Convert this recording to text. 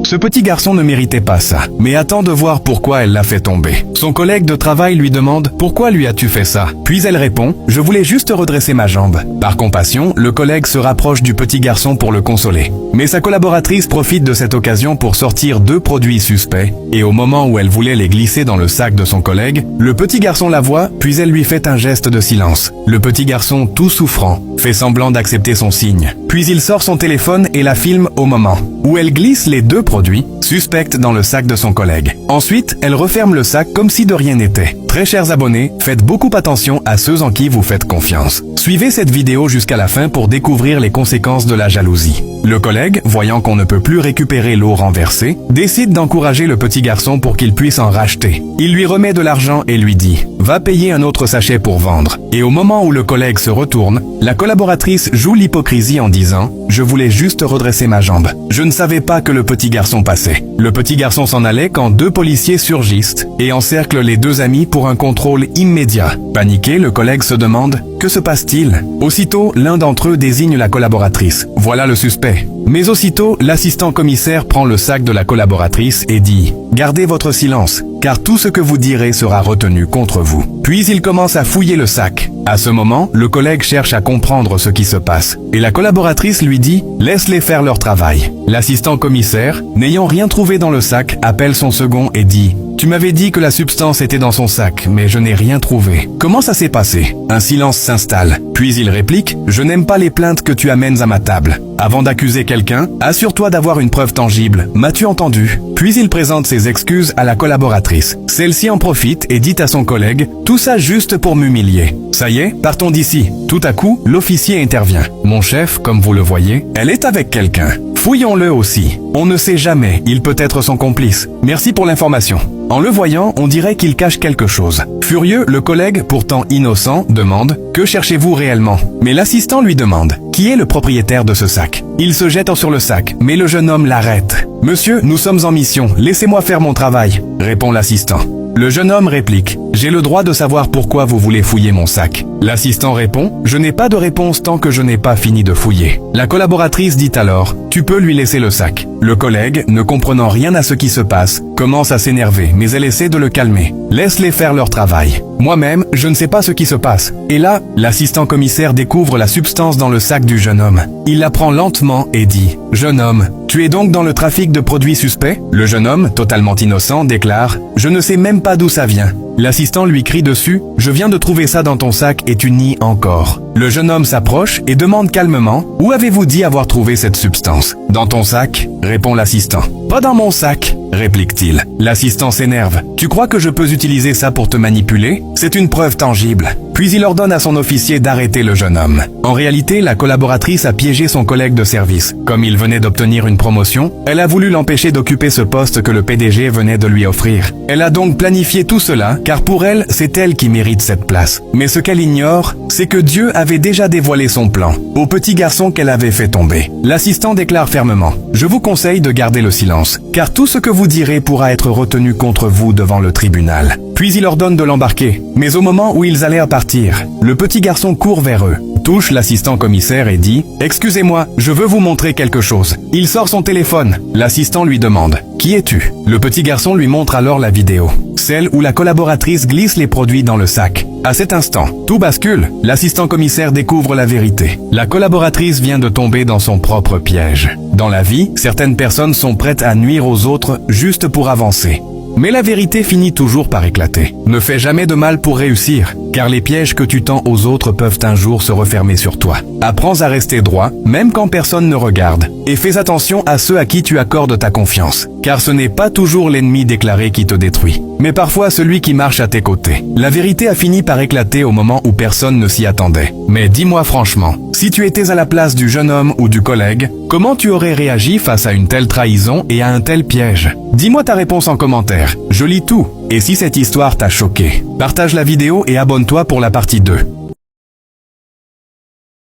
Ce petit garçon ne méritait pas ça, mais attend de voir pourquoi elle l'a fait tomber. Son collègue de travail lui demande « Pourquoi lui as-tu fait ça ?» Puis elle répond « Je voulais juste redresser ma jambe ». Par compassion, le collègue se rapproche du petit garçon pour le consoler. Mais sa collaboratrice profite de cette occasion pour sortir 2 produits suspects, et au moment où elle voulait les glisser dans le sac de son collègue, le petit garçon la voit, puis elle lui fait un geste de silence. Le petit garçon, tout souffrant, fait semblant d'accepter son signe. Puis il sort son téléphone et la filme au moment où elle glisse les 2 produits suspects dans le sac de son collègue. Ensuite, elle referme le sac comme si de rien n'était. Très chers abonnés, faites beaucoup attention à ceux en qui vous faites confiance. Suivez cette vidéo jusqu'à la fin pour découvrir les conséquences de la jalousie. Le collègue, voyant qu'on ne peut plus récupérer l'eau renversée, décide d'encourager le petit garçon pour qu'il puisse en racheter. Il lui remet de l'argent et lui dit « Va payer un autre sachet pour vendre ». Et au moment où le collègue se retourne, la collaboratrice joue l'hypocrisie en disant « Je voulais juste redresser ma jambe. Je ne savais pas que le petit garçon passait ». Le petit garçon s'en allait quand 2 policiers surgissent et encerclent les 2 amis pour un contrôle immédiat. Paniqué, le collègue se demande « Que se passe-t-il » Aussitôt, l'un d'entre eux désigne la collaboratrice. Voilà le suspect. Mais aussitôt, l'assistant commissaire prend le sac de la collaboratrice et dit « Gardez votre silence, car tout ce que vous direz sera retenu contre vous. » Puis il commence à fouiller le sac. À ce moment, le collègue cherche à comprendre ce qui se passe. Et la collaboratrice lui dit « Laisse-les faire leur travail. » L'assistant commissaire, n'ayant rien trouvé dans le sac, appelle son second et dit « Tu m'avais dit que la substance était dans son sac, mais je n'ai rien trouvé. Comment ça s'est passé ?» Un silence s'installe. Puis il réplique « Je n'aime pas les plaintes que tu amènes à ma table. Avant d'accuser quelqu'un, assure-toi d'avoir une preuve tangible. M'as-tu entendu ?» Puis il présente ses excuses à la collaboratrice. Celle-ci en profite et dit à son collègue « Tout ça juste pour m'humilier. Ça y est, partons d'ici. » Tout à coup, l'officier intervient. « Mon chef, comme vous le voyez, elle est avec quelqu'un. Fouillons-le aussi. On ne sait jamais, il peut être son complice. Merci pour l'information. » En le voyant, on dirait qu'il cache quelque chose. Furieux, le collègue, pourtant innocent, demande « Que cherchez-vous réellement ?» Mais l'assistant lui demande « Qui est le propriétaire de ce sac ?» Il se jette sur le sac, mais le jeune homme l'arrête. « Monsieur, nous sommes en mission, laissez-moi faire mon travail », répond l'assistant. Le jeune homme réplique « J'ai le droit de savoir pourquoi vous voulez fouiller mon sac. » L'assistant répond « Je n'ai pas de réponse tant que je n'ai pas fini de fouiller. » La collaboratrice dit alors « Tu peux lui laisser le sac. » Le collègue, ne comprenant rien à ce qui se passe, commence à s'énerver, mais elle essaie de le calmer. « Laisse-les faire leur travail. Moi-même, je ne sais pas ce qui se passe. » Et là, l'assistant commissaire découvre la substance dans le sac du jeune homme. Il la prend lentement et dit « Jeune homme, tu es donc dans le trafic de produits suspects ?» Le jeune homme, totalement innocent, déclare « Je ne sais même pas d'où ça vient. » L'assistant lui crie dessus « Je viens de trouver ça dans ton sac et tu nies encore. » Le jeune homme s'approche et demande calmement « Où avez-vous dit avoir trouvé cette substance ?»« Dans ton sac ?» répond l'assistant. « Pas dans mon sac !» réplique-t-il. L'assistant s'énerve. « Tu crois que je peux utiliser ça pour te manipuler ? C'est une preuve tangible. » Puis il ordonne à son officier d'arrêter le jeune homme. En réalité, la collaboratrice a piégé son collègue de service. Comme il venait d'obtenir une promotion, elle a voulu l'empêcher d'occuper ce poste que le PDG venait de lui offrir. Elle a donc planifié tout cela, car pour elle, c'est elle qui mérite cette place. Mais ce qu'elle ignore, c'est que Dieu avait déjà dévoilé son plan au petit garçon qu'elle avait fait tomber. L'assistant déclare fermement « Je vous conseille de garder le silence, car tout ce que vous direz pourra être retenu contre vous devant le tribunal. » Puis il ordonne de l'embarquer. Mais au moment où ils allaient partir, le petit garçon court vers eux, touche l'assistant commissaire et dit « Excusez-moi, je veux vous montrer quelque chose. » Il sort son téléphone. L'assistant lui demande « Qui es-tu » Le petit garçon lui montre alors la vidéo, celle où la collaboratrice glisse les produits dans le sac. À cet instant, tout bascule. L'assistant commissaire découvre la vérité. La collaboratrice vient de tomber dans son propre piège. Dans la vie, certaines personnes sont prêtes à nuire aux autres juste pour avancer. Mais la vérité finit toujours par éclater. Ne fais jamais de mal pour réussir, car les pièges que tu tends aux autres peuvent un jour se refermer sur toi. Apprends à rester droit, même quand personne ne regarde. Et fais attention à ceux à qui tu accordes ta confiance, car ce n'est pas toujours l'ennemi déclaré qui te détruit, mais parfois celui qui marche à tes côtés. La vérité a fini par éclater au moment où personne ne s'y attendait. Mais dis-moi franchement, si tu étais à la place du jeune homme ou du collègue, comment tu aurais réagi face à une telle trahison et à un tel piège? Dis-moi ta réponse en commentaire. Je lis tout. Et si cette histoire t'a choqué, partage la vidéo et abonne-toi pour la partie 2.